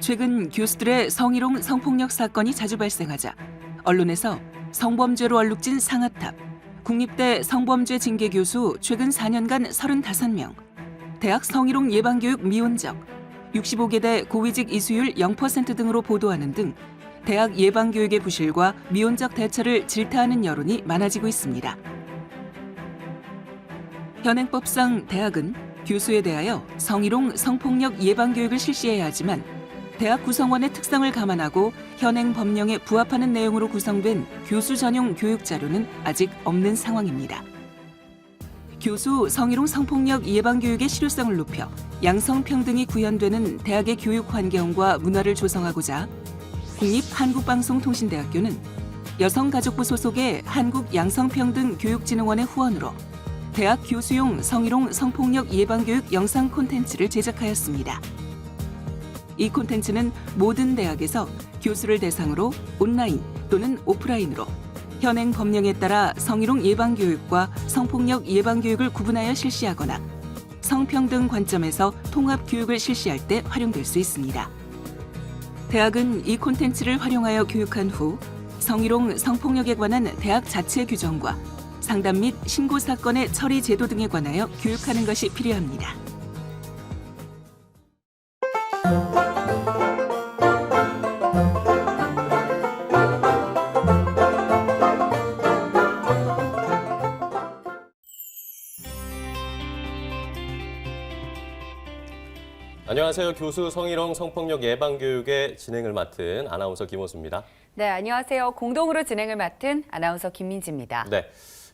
최근 교수들의 성희롱 성폭력 사건이 자주 발생하자 언론에서 성범죄로 얼룩진 상아탑, 국립대 성범죄 징계 교수 최근 4년간 35명, 대학 성희롱 예방교육 미온적, 65개대 고위직 이수율 0% 등으로 보도하는 등 대학 예방교육의 부실과 미온적 대처를 질타하는 여론이 많아지고 있습니다. 현행법상 대학은 교수에 대하여 성희롱 성폭력 예방교육을 실시해야 하지만 대학 구성원의 특성을 감안하고 현행 법령에 부합하는 내용으로 구성된 교수 전용 교육 자료는 아직 없는 상황입니다. 교수 성희롱 성폭력 예방교육의 실효성을 높여 양성평등이 구현되는 대학의 교육 환경과 문화를 조성하고자 국립한국방송통신대학교는 여성가족부 소속의 한국양성평등교육진흥원의 후원으로 대학 교수용 성희롱 성폭력 예방교육 영상 콘텐츠를 제작하였습니다. 이 콘텐츠는 모든 대학에서 교수를 대상으로 온라인 또는 오프라인으로 현행 법령에 따라 성희롱 예방교육과 성폭력 예방교육을 구분하여 실시하거나 성평등 관점에서 통합교육을 실시할 때 활용될 수 있습니다. 대학은 이 콘텐츠를 활용하여 교육한 후 성희롱 성폭력에 관한 대학 자체 규정과 상담 및 신고 사건의 처리 제도 등에 관하여 교육하는 것이 필요합니다. 안녕하세요. 교수 성희롱 성폭력 예방교육의 진행을 맡은 아나운서 김호수입니다. 네, 안녕하세요. 공동으로 진행을 맡은 아나운서 김민지입니다. 네.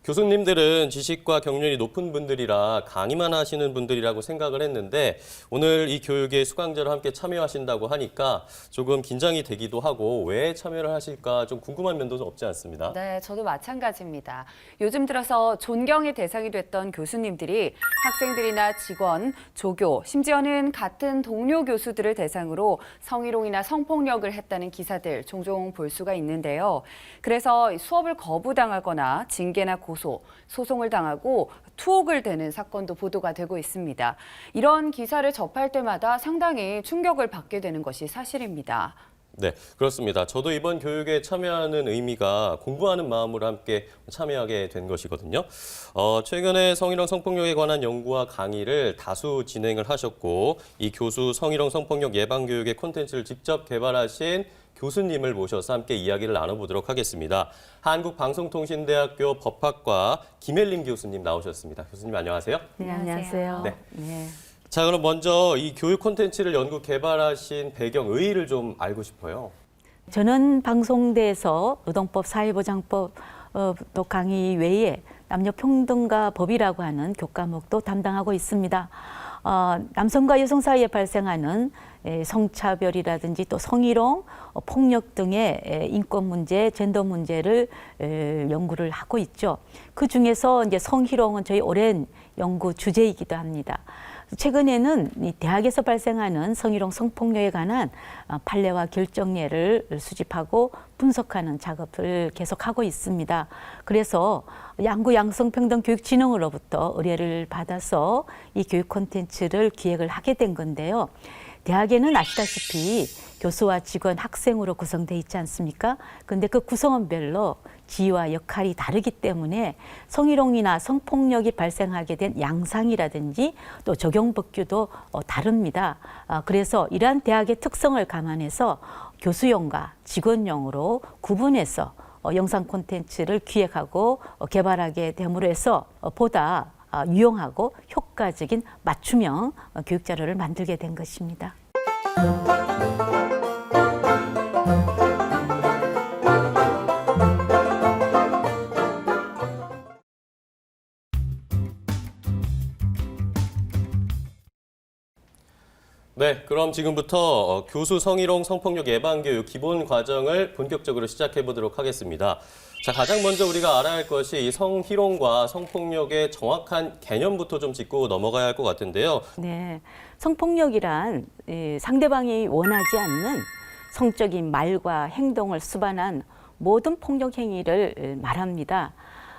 교수님들은 지식과 경륜이 높은 분들이라 강의만 하시는 분들이라고 생각을 했는데 오늘 이 교육에 수강자로 함께 참여하신다고 하니까 조금 긴장이 되기도 하고 왜 참여를 하실까 좀 궁금한 면도 없지 않습니다. 네, 저도 마찬가지입니다. 요즘 들어서 존경의 대상이 됐던 교수님들이 학생들이나 직원, 조교, 심지어는 같은 동료 교수들을 대상으로 성희롱이나 성폭력을 했다는 기사들 종종 볼 수가 있는데요. 그래서 수업을 거부당하거나 징계나 고소, 소송을 당하고 투옥을 되는 사건도 보도가 되고 있습니다. 이런 기사를 접할 때마다 상당히 충격을 받게 되는 것이 사실입니다. 네, 그렇습니다. 저도 이번 교육에 참여하는 의미가 공부하는 마음으로 함께 참여하게 된 것이거든요. 최근에 성희롱 성폭력에 관한 연구와 강의를 다수 진행을 하셨고 이 교수 성희롱 성폭력 예방교육의 콘텐츠를 직접 개발하신 교수님을 모셔서 함께 이야기를 나눠보도록 하겠습니다. 한국방송통신대학교 법학과 김혜림 교수님 나오셨습니다. 교수님 안녕하세요. 네, 안녕하세요. 네. 네. 자, 그럼 먼저 이 교육 콘텐츠를 연구 개발하신 배경, 의의를 좀 알고 싶어요. 저는 방송대에서 노동법, 사회보장법 또 강의 외에 남녀평등과 법이라고 하는 교과목도 담당하고 있습니다. 남성과 여성 사이에 발생하는 성차별이라든지 또 성희롱, 폭력 등의 인권 문제, 젠더 문제를 연구를 하고 있죠. 그 중에서 이제 성희롱은 저희 오랜 연구 주제이기도 합니다. 최근에는 이 대학에서 발생하는 성희롱 성폭력에 관한 판례와 결정례를 수집하고 분석하는 작업을 계속하고 있습니다. 그래서 양구양성평등교육진흥으로부터 의뢰를 받아서 이 교육 콘텐츠를 기획을 하게 된 건데요. 대학에는 아시다시피 교수와 직원, 학생으로 구성되어 있지 않습니까? 근데 그 구성원별로 지위와 역할이 다르기 때문에 성희롱이나 성폭력이 발생하게 된 양상이라든지 또 적용 법규도 다릅니다. 그래서 이러한 대학의 특성을 감안해서 교수용과 직원용으로 구분해서 영상 콘텐츠를 기획하고 개발하게 됨으로 해서 보다 유용하고 효과적인 맞춤형 교육 자료를 만들게 된 것입니다. 네, 그럼 지금부터 교수 성희롱 성폭력 예방교육 기본 과정을 본격적으로 시작해 보도록 하겠습니다. 자, 가장 먼저 우리가 알아야 할 것이 이 성희롱과 성폭력의 정확한 개념부터 좀 짚고 넘어가야 할 것 같은데요. 네, 성폭력이란 상대방이 원하지 않는 성적인 말과 행동을 수반한 모든 폭력 행위를 말합니다.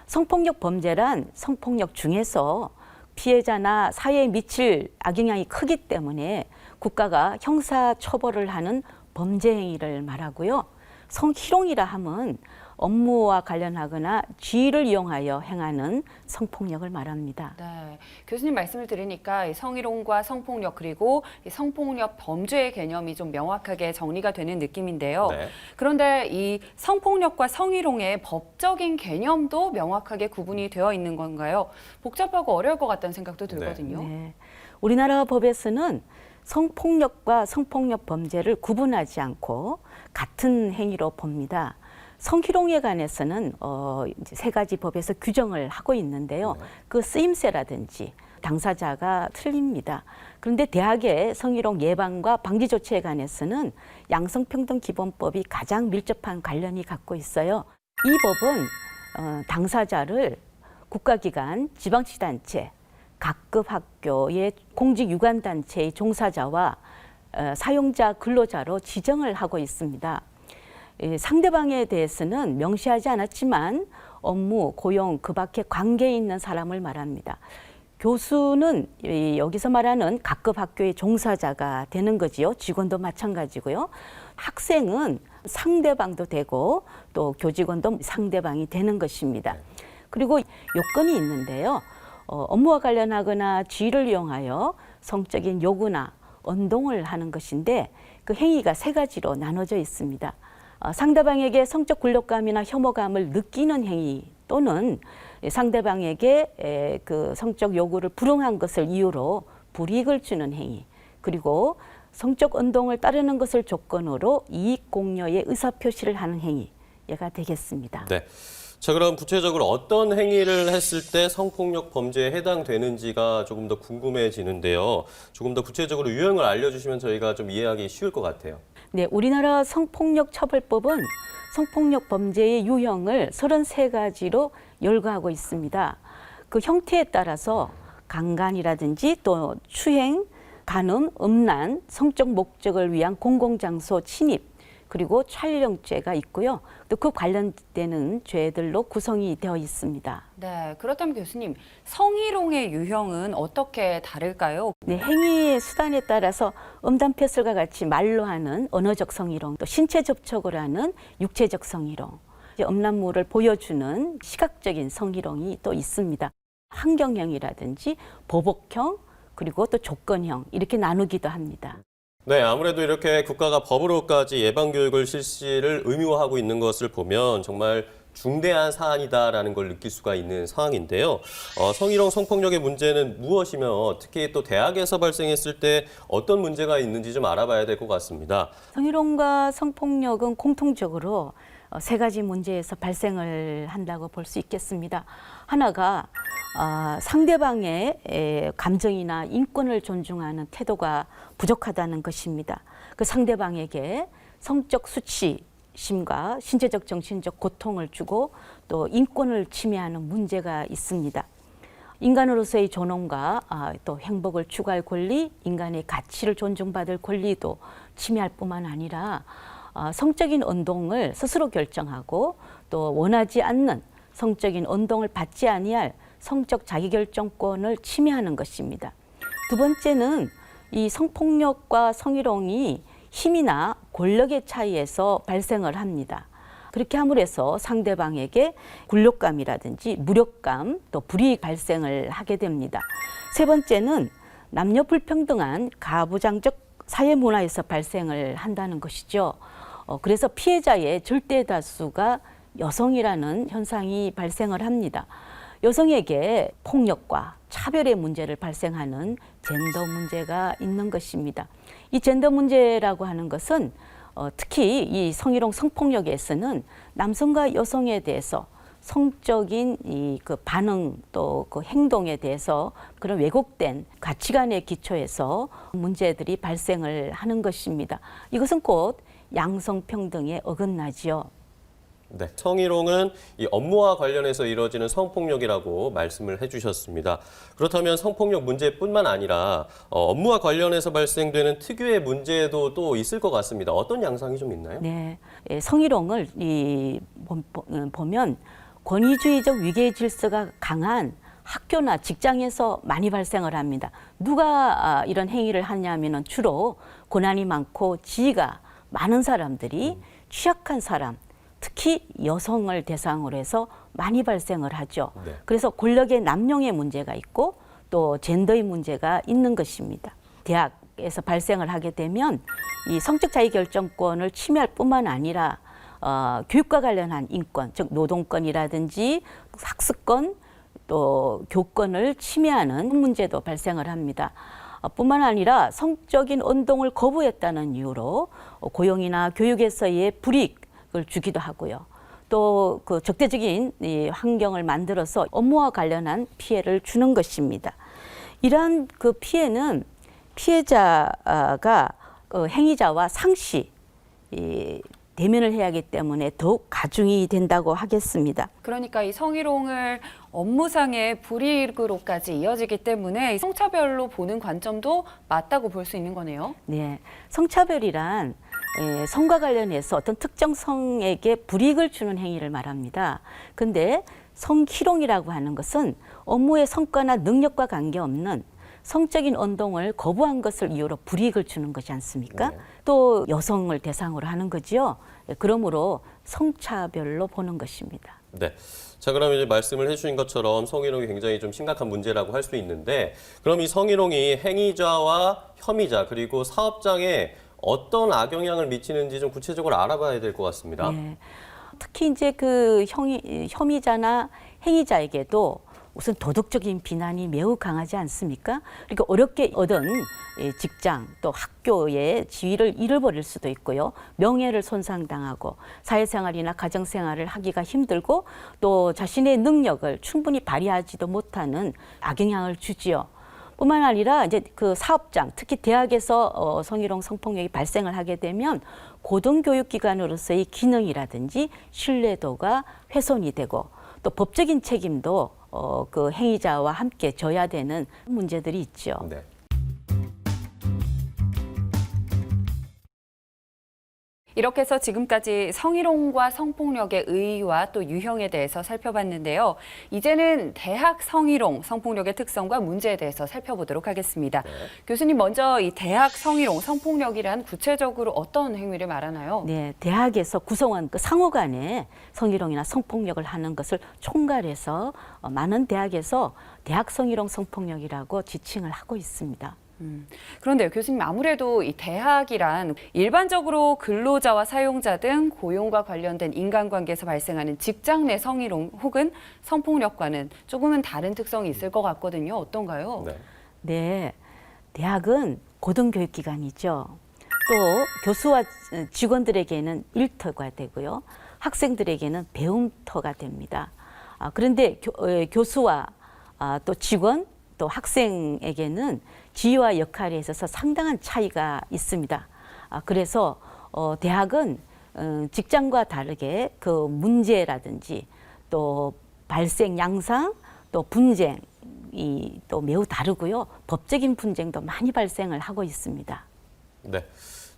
성폭력 범죄란 성폭력 중에서 피해자나 사회에 미칠 악영향이 크기 때문에 국가가 형사 처벌을 하는 범죄 행위를 말하고요. 성희롱이라 함은 업무와 관련하거나 지위를 이용하여 행하는 성폭력을 말합니다. 네, 교수님 말씀을 들으니까 이 성희롱과 성폭력 그리고 이 성폭력 범죄의 개념이 좀 명확하게 정리가 되는 느낌인데요. 네. 그런데 이 성폭력과 성희롱의 법적인 개념도 명확하게 구분이 되어 있는 건가요? 복잡하고 어려울 것 같다는 생각도 들거든요. 네. 우리나라 법에서는 성폭력과 성폭력 범죄를 구분하지 않고 같은 행위로 봅니다. 성희롱에 관해서는 이제 세 가지 법에서 규정을 하고 있는데요. 그 쓰임새라든지 당사자가 틀립니다. 그런데 대학의 성희롱 예방과 방지 조치에 관해서는 양성평등기본법이 가장 밀접한 관련이 갖고 있어요. 이 법은 당사자를 국가기관, 지방자치단체, 각급 학교의 공직유관단체의 종사자와 사용자 근로자로 지정을 하고 있습니다. 상대방에 대해서는 명시하지 않았지만 업무, 고용, 그 밖에 관계에 있는 사람을 말합니다. 교수는 여기서 말하는 각급 학교의 종사자가 되는 거지요. 직원도 마찬가지고요. 학생은 상대방도 되고 또 교직원도 상대방이 되는 것입니다. 그리고 요건이 있는데요. 업무와 관련하거나 지위를 이용하여 성적인 요구나 언동을 하는 것인데 그 행위가 세 가지로 나눠져 있습니다. 상대방에게 성적 굴욕감이나 혐오감을 느끼는 행위 또는 상대방에게 그 성적 요구를 불응한 것을 이유로 불이익을 주는 행위, 그리고 성적 운동을 따르는 것을 조건으로 이익 공여의 의사표시를 하는 행위가 되겠습니다. 네. 자, 그럼 구체적으로 어떤 행위를 했을 때 성폭력 범죄에 해당되는지가 조금 더 궁금해지는데요. 조금 더 구체적으로 유형을 알려주시면 저희가 좀 이해하기 쉬울 것 같아요. 네, 우리나라 성폭력 처벌법은 성폭력 범죄의 유형을 33가지로 열거하고 있습니다. 그 형태에 따라서 강간이라든지 또 추행, 간음, 음란, 성적 목적을 위한 공공장소 침입, 그리고 촬영죄가 있고요. 또 그 관련되는 죄들로 구성이 되어 있습니다. 네, 그렇다면 교수님, 성희롱의 유형은 어떻게 다를까요? 네, 행위의 수단에 따라서 음담패설과 같이 말로 하는 언어적 성희롱, 또 신체 접촉을 하는 육체적 성희롱, 음란물을 보여주는 시각적인 성희롱이 또 있습니다. 환경형이라든지 보복형, 그리고 또 조건형 이렇게 나누기도 합니다. 네, 아무래도 이렇게 국가가 법으로까지 예방교육을 실시를 의무화하고 있는 것을 보면 정말 중대한 사안이다라는 걸 느낄 수가 있는 상황인데요. 성희롱, 성폭력의 문제는 무엇이며 특히 또 대학에서 발생했을 때 어떤 문제가 있는지 좀 알아봐야 될 것 같습니다. 성희롱과 성폭력은 공통적으로 세 가지 문제에서 발생을 한다고 볼 수 있겠습니다. 하나가 상대방의 감정이나 인권을 존중하는 태도가 부족하다는 것입니다. 그 상대방에게 성적 수치심과 신체적, 정신적 고통을 주고 또 인권을 침해하는 문제가 있습니다. 인간으로서의 존엄과 또 행복을 추구할 권리, 인간의 가치를 존중받을 권리도 침해할 뿐만 아니라 성적인 운동을 스스로 결정하고 또 원하지 않는 성적인 운동을 받지 아니할 성적 자기결정권을 침해하는 것입니다. 두 번째는 이 성폭력과 성희롱이 힘이나 권력의 차이에서 발생을 합니다. 그렇게 함으로써 상대방에게 굴욕감이라든지 무력감 또 불이익 발생을 하게 됩니다. 세 번째는 남녀 불평등한 가부장적 사회 문화에서 발생을 한다는 것이죠. 그래서 피해자의 절대 다수가 여성이라는 현상이 발생을 합니다. 여성에게 폭력과 차별의 문제를 발생하는 젠더 문제가 있는 것입니다. 이 젠더 문제라고 하는 것은 특히 이 성희롱 성폭력에서는 남성과 여성에 대해서 성적인 그 반응 또 그 행동에 대해서 그런 왜곡된 가치관에 기초해서 문제들이 발생을 하는 것입니다. 이것은 곧 양성평등에 어긋나지요. 네, 성희롱은 이 업무와 관련해서 이루어지는 성폭력이라고 말씀을 해주셨습니다. 그렇다면 성폭력 문제뿐만 아니라 업무와 관련해서 발생되는 특유의 문제도 또 있을 것 같습니다. 어떤 양상이 좀 있나요? 네, 성희롱을 보면 권위주의적 위계 질서가 강한 학교나 직장에서 많이 발생을 합니다. 누가 이런 행위를 하냐면은 주로 고난이 많고 지위가 많은 사람들이 취약한 사람, 특히 여성을 대상으로 해서 많이 발생을 하죠. 네. 그래서 권력의 남용의 문제가 있고 또 젠더의 문제가 있는 것입니다. 대학에서 발생을 하게 되면 이 성적 자유결정권을 침해할 뿐만 아니라 교육과 관련한 인권, 즉 노동권이라든지 학습권, 또 교권을 침해하는 문제도 발생을 합니다. 뿐만 아니라 성적인 운동을 거부했다는 이유로 고용이나 교육에서의 불이익을 주기도 하고요. 또 그 적대적인 이 환경을 만들어서 업무와 관련한 피해를 주는 것입니다. 이러한 그 피해는 피해자가 행위자와 상시 대면을 해야 하기 때문에 더욱 가중이 된다고 하겠습니다. 그러니까 이 성희롱을 업무상의 불이익으로까지 이어지기 때문에 성차별로 보는 관점도 맞다고 볼 수 있는 거네요. 네, 성차별이란 성과 관련해서 어떤 특정 성에게 불이익을 주는 행위를 말합니다. 근데 성희롱이라고 하는 것은 업무의 성과나 능력과 관계없는 성적인 운동을 거부한 것을 이유로 불이익을 주는 것이 않습니까? 네. 또 여성을 대상으로 하는 거지요. 그러므로 성차별로 보는 것입니다. 네. 자, 그럼 이제 말씀을 해주신 것처럼 성희롱이 굉장히 좀 심각한 문제라고 할 수 있는데, 그럼 이 성희롱이 행위자와 혐의자 그리고 사업장에 어떤 악영향을 미치는지 좀 구체적으로 알아봐야 될 것 같습니다. 네. 특히 이제 그 혐의자나 행위자에게도 우선 도덕적인 비난이 매우 강하지 않습니까? 그러니까 어렵게 얻은 직장 또 학교의 지위를 잃어버릴 수도 있고요. 명예를 손상당하고 사회생활이나 가정생활을 하기가 힘들고 또 자신의 능력을 충분히 발휘하지도 못하는 악영향을 주지요. 뿐만 아니라 이제 그 사업장, 특히 대학에서 성희롱 성폭력이 발생을 하게 되면 고등교육기관으로서의 기능이라든지 신뢰도가 훼손이 되고 또 법적인 책임도 그 행위자와 함께 져야 되는 문제들이 있죠. 네. 이렇게 해서 지금까지 성희롱과 성폭력의 의의와 또 유형에 대해서 살펴봤는데요. 이제는 대학 성희롱, 성폭력의 특성과 문제에 대해서 살펴보도록 하겠습니다. 네. 교수님, 먼저 이 대학 성희롱, 성폭력이란 구체적으로 어떤 행위를 말하나요? 네, 대학에서 구성원 그 상호 간에 성희롱이나 성폭력을 하는 것을 총괄해서 많은 대학에서 대학 성희롱 성폭력이라고 지칭을 하고 있습니다. 그런데요, 교수님, 아무래도 이 대학이란 일반적으로 근로자와 사용자 등 고용과 관련된 인간관계에서 발생하는 직장 내 성희롱 혹은 성폭력과는 조금은 다른 특성이 있을 것 같거든요. 어떤가요? 네. 네, 대학은 고등교육기관이죠. 또 교수와 직원들에게는 일터가 되고요. 학생들에게는 배움터가 됩니다. 그런데 교수와 또 직원, 또 학생에게는 지위와 역할에 있어서 상당한 차이가 있습니다. 그래서 대학은 직장과 다르게 그 문제라든지 또 발생 양상, 또 분쟁이 또 매우 다르고요. 법적인 분쟁도 많이 발생을 하고 있습니다. 네.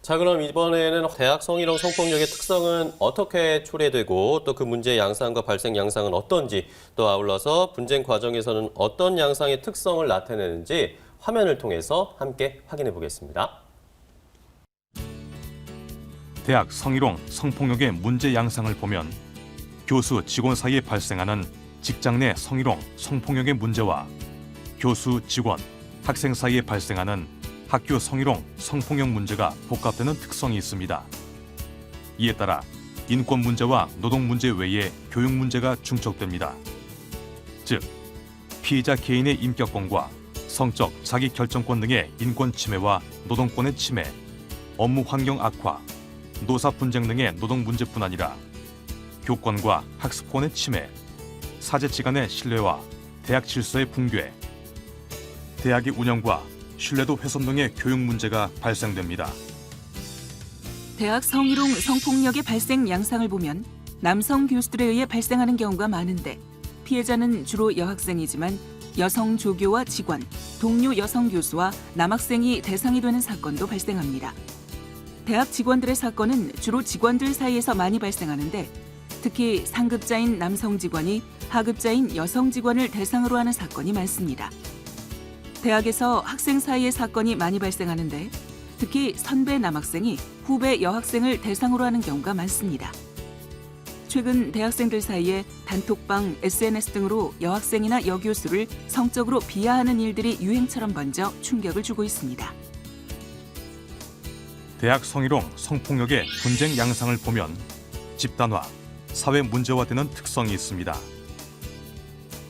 자, 그럼 이번에는 대학 성희롱 성폭력의 특성은 어떻게 초래되고 또 그 문제의 양상과 발생 양상은 어떤지, 또 아울러서 분쟁 과정에서는 어떤 양상의 특성을 나타내는지 화면을 통해서 함께 확인해 보겠습니다. 대학 성희롱 성폭력의 문제 양상을 보면 교수 직원 사이에 발생하는 직장 내 성희롱 성폭력의 문제와 교수 직원 학생 사이에 발생하는 학교 성희롱 성폭력 문제가 복합되는 특성이 있습니다. 이에 따라 인권 문제와 노동 문제 외에 교육 문제가 중첩됩니다. 즉, 피해자 개인의 인격권과 성적 자기 결정권 등의 인권 침해와 노동권의 침해, 업무 환경 악화, 노사 분쟁 등의 노동 문제뿐 아니라 교권과 학습권의 침해, 사제치 간의 신뢰와 대학 질서의 붕괴, 대학의 운영과 신뢰도 훼손 등의 교육 문제가 발생됩니다. 대학 성희롱 성폭력의 발생 양상을 보면 남성 교수들에 의해 발생하는 경우가 많은데 피해자는 주로 여학생이지만 여성 조교와 직원, 동료 여성 교수와 남학생이 대상이 되는 사건도 발생합니다. 대학 직원들의 사건은 주로 직원들 사이에서 많이 발생하는데 특히 상급자인 남성 직원이 하급자인 여성 직원을 대상으로 하는 사건이 많습니다. 대학에서 학생 사이의 사건이 많이 발생하는데 특히 선배 남학생이 후배 여학생을 대상으로 하는 경우가 많습니다. 최근 대학생들 사이에 단톡방, SNS 등으로 여학생이나 여교수를 성적으로 비하하는 일들이 유행처럼 번져 충격을 주고 있습니다. 대학 성희롱, 성폭력의 분쟁 양상을 보면 집단화, 사회 문제화되는 특성이 있습니다.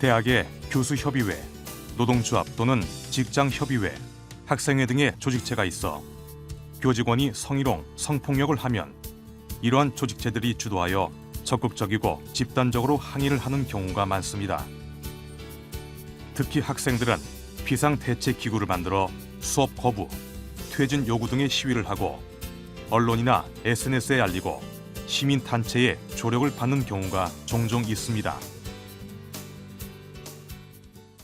대학의 교수협의회, 노동조합 또는 직장협의회, 학생회 등의 조직체가 있어 교직원이 성희롱, 성폭력을 하면 이러한 조직체들이 주도하여 적극적이고 집단적으로 항의를 하는 경우가 많습니다. 특히 학생들은 비상대책기구를 만들어 수업 거부, 퇴진 요구 등의 시위를 하고 언론이나 SNS에 알리고 시민단체의 조력을 받는 경우가 종종 있습니다.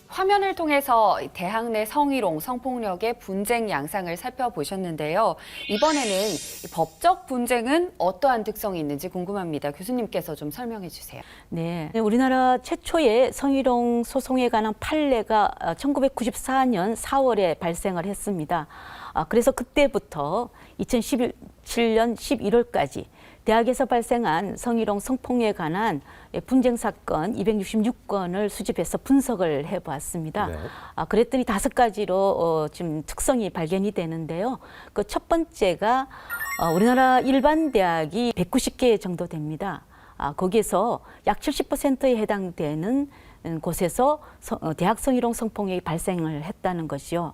화면을 통해서 대학 내 성희롱, 성폭력의 분쟁 양상을 살펴보셨는데요. 이번에는 법적 분쟁은 어떠한 특성이 있는지 궁금합니다. 교수님께서 좀 설명해 주세요. 네, 우리나라 최초의 성희롱 소송에 관한 판례가 1994년 4월에 발생을 했습니다. 그래서 그때부터 2017년 11월까지 대학에서 발생한 성희롱, 성폭력에 관한 분쟁 사건 266건을 수집해서 분석을 해보았습니다. 네. 그랬더니 5가지로 지금 특성이 발견이 되는데요. 그 첫 번째가 우리나라 일반 대학이 190개 정도 됩니다. 거기에서 약 70%에 해당되는 곳에서 대학 성희롱, 성폭력이 발생을 했다는 것이요.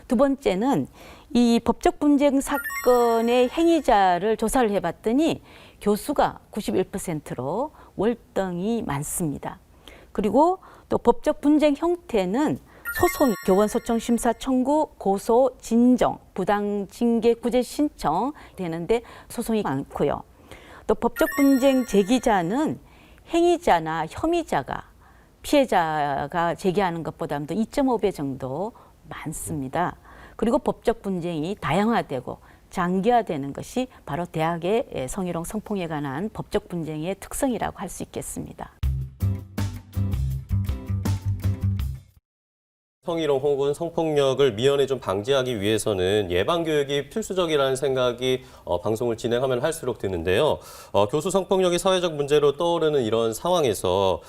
두 번째는 이 법적 분쟁 사건의 행위자를 조사를 해봤더니 교수가 91%로 월등히 많습니다. 그리고 또 법적 분쟁 형태는 소송, 교원 소청 심사 청구, 고소, 진정, 부당 징계 구제 신청 되는데 소송이 많고요. 또 법적 분쟁 제기자는 행위자나 혐의자가 피해자가 제기하는 것보다도 2.5배 정도 많습니다. 그리고 법적 분쟁이 다양화되고 장기화되는 것이 바로 대학의 성희롱, 성폭력에 관한 법적 분쟁의 특성이라고 할 수 있겠습니다. 성희롱 혹은 성폭력을 미연에 좀 방지하기 위해서는 예방 교육이 필수적이라는 생각이 방송을 진행하면 할수록 드는데요. 교수 성폭력이 사회적 문제로 떠오르는 이런 상황에서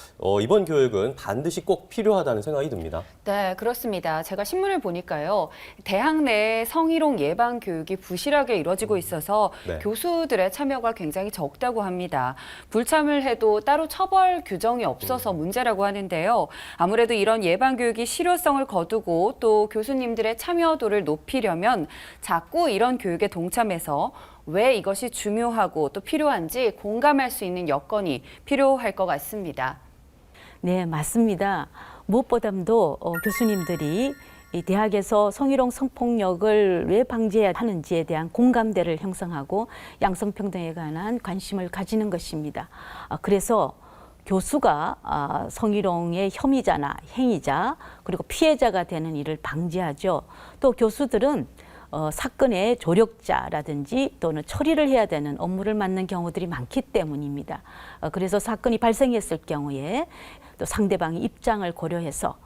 이번 교육은 반드시 꼭 필요하다는 생각이 듭니다. 네, 그렇습니다. 제가 신문을 보니까요. 대학 내 성희롱 예방 교육이 부실하게 이루어지고 있어서 네. 교수들의 참여가 굉장히 적다고 합니다. 불참을 해도 따로 처벌 규정이 없어서 문제라고 하는데요. 아무래도 이런 예방 교육이 실효성을 거두고 또 교수님들의 참여도를 높이려면 자꾸 이런 교육에 동참해서 왜 이것이 중요하고 또 필요한지 공감할 수 있는 여건이 필요할 것 같습니다. 네, 맞습니다. 무엇보다도 교수님들이 이 대학에서 성희롱, 성폭력을 왜 방지해야 하는지에 대한 공감대를 형성하고 양성평등에 관한 관심을 가지는 것입니다. 그래서 교수가 성희롱의 혐의자나 행위자 그리고 피해자가 되는 일을 방지하죠. 또 교수들은 사건의 조력자라든지 또는 처리를 해야 되는 업무를 맡는 경우들이 많기 때문입니다. 그래서 사건이 발생했을 경우에 또 상대방의 입장을 고려해서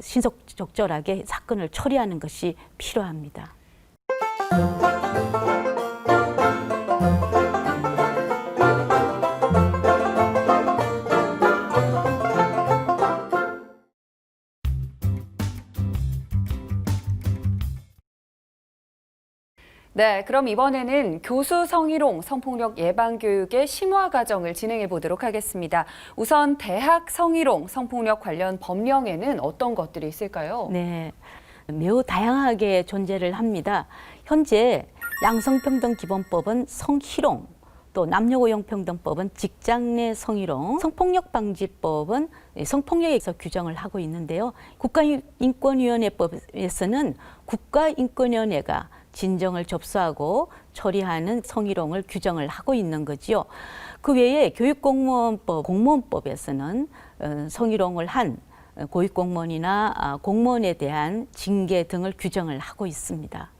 신속적절하게 사건을 처리하는 것이 필요합니다. 네, 그럼 이번에는 교수 성희롱, 성폭력 예방 교육의 심화 과정을 진행해 보도록 하겠습니다. 우선 대학 성희롱, 성폭력 관련 법령에는 어떤 것들이 있을까요? 네, 매우 다양하게 존재를 합니다. 현재 양성평등기본법은 성희롱, 또 남녀고용평등법은 직장 내 성희롱, 성폭력방지법은 성폭력에서 규정을 하고 있는데요. 국가인권위원회법에서는 국가인권위원회가 진정을 접수하고 처리하는 성희롱을 규정을 하고 있는 거지요. 그 외에 교육공무원법, 공무원법에서는 성희롱을 한 고위공무원이나 공무원에 대한 징계 등을 규정을 하고 있습니다.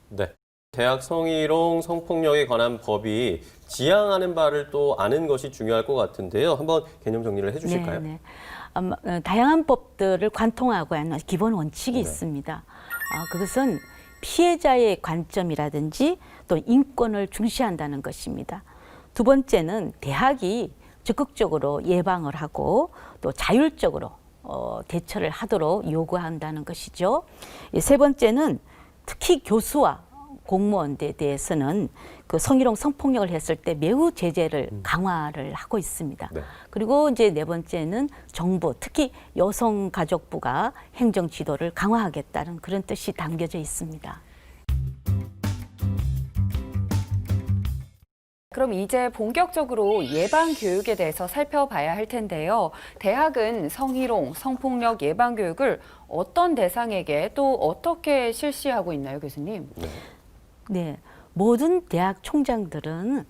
네. 대학 성희롱 성폭력에 관한 법이 지향하는 바를 또 아는 것이 중요할 것 같은데요. 한번 개념 정리를 해주실까요? 네. 다양한 법들을 관통하고 하는 기본 원칙이 네. 있습니다. 그것은 피해자의 관점이라든지 또 인권을 중시한다는 것입니다. 두 번째는 대학이 적극적으로 예방을 하고 또 자율적으로 대처를 하도록 요구한다는 것이죠. 세 번째는 특히 교수와 공무원에 대해서는 그 성희롱 성폭력을 했을 때 매우 제재를 강화를 하고 있습니다. 네. 그리고 이제 네 번째는 정부, 특히 여성가족부가 행정 지도를 강화하겠다는 그런 뜻이 담겨져 있습니다. 그럼 이제 본격적으로 예방 교육에 대해서 살펴봐야 할 텐데요. 대학은 성희롱, 성폭력 예방 교육을 어떤 대상에게 또 어떻게 실시하고 있나요, 교수님? 네, 모든 대학 총장들은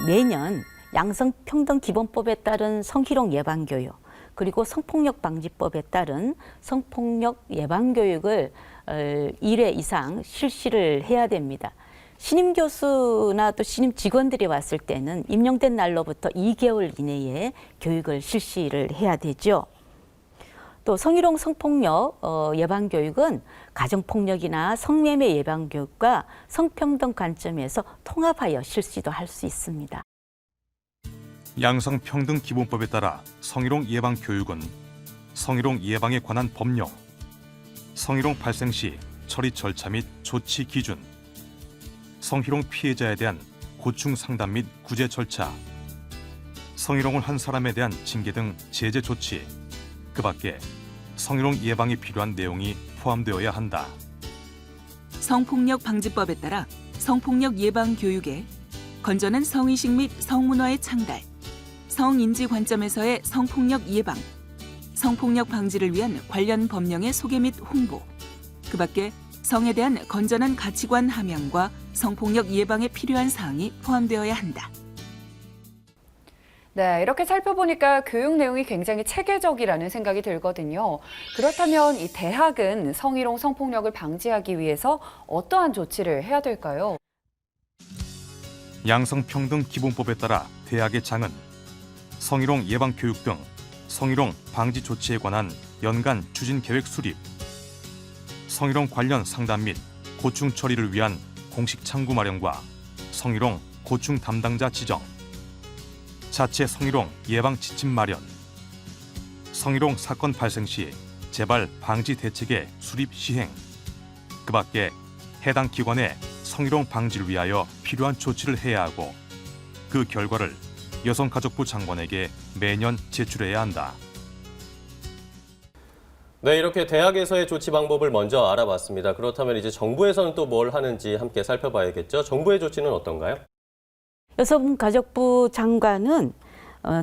매년 양성평등기본법에 따른 성희롱 예방교육 그리고 성폭력방지법에 따른 성폭력 예방교육을 1회 이상 실시를 해야 됩니다. 신임 교수나 또 신임 직원들이 왔을 때는 임용된 날로부터 2개월 이내에 교육을 실시를 해야 되죠. 또 성희롱 성폭력 예방교육은 가정폭력이나 성매매 예방교육과 성평등 관점에서 통합하여 실시도 할 수 있습니다. 양성평등기본법에 따라 성희롱 예방교육은 성희롱 예방에 관한 법령, 성희롱 발생 시 처리 절차 및 조치 기준, 성희롱 피해자에 대한 고충 상담 및 구제 절차, 성희롱을 한 사람에 대한 징계 등 제재 조치, 그 밖에 성희롱 예방에 필요한 내용이 포함되어야 한다. 성폭력 방지법에 따라 성폭력 예방 교육에 건전한 성의식 및 성문화의 창달, 성인지 관점에서의 성폭력 예방, 성폭력 방지를 위한 관련 법령의 소개 및 홍보, 그 밖에 성에 대한 건전한 가치관 함양과 성폭력 예방에 필요한 사항이 포함되어야 한다. 네, 이렇게 살펴보니까 교육 내용이 굉장히 체계적이라는 생각이 들거든요. 그렇다면 이 대학은 성희롱 성폭력을 방지하기 위해서 어떠한 조치를 해야 될까요? 양성평등기본법에 따라 대학의 장은 성희롱 예방교육 등 성희롱 방지 조치에 관한 연간 추진계획 수립, 성희롱 관련 상담 및 고충 처리를 위한 공식 창구 마련과 성희롱 고충 담당자 지정, 자체 성희롱 예방 지침 마련, 성희롱 사건 발생 시 재발 방지 대책의 수립 시행, 그 밖에 해당 기관에 성희롱 방지를 위하여 필요한 조치를 해야 하고 그 결과를 여성가족부 장관에게 매년 제출해야 한다. 네, 이렇게 대학에서의 조치 방법을 먼저 알아봤습니다. 그렇다면 이제 정부에서는 또 뭘 하는지 함께 살펴봐야겠죠. 정부의 조치는 어떤가요? 여성가족부 장관은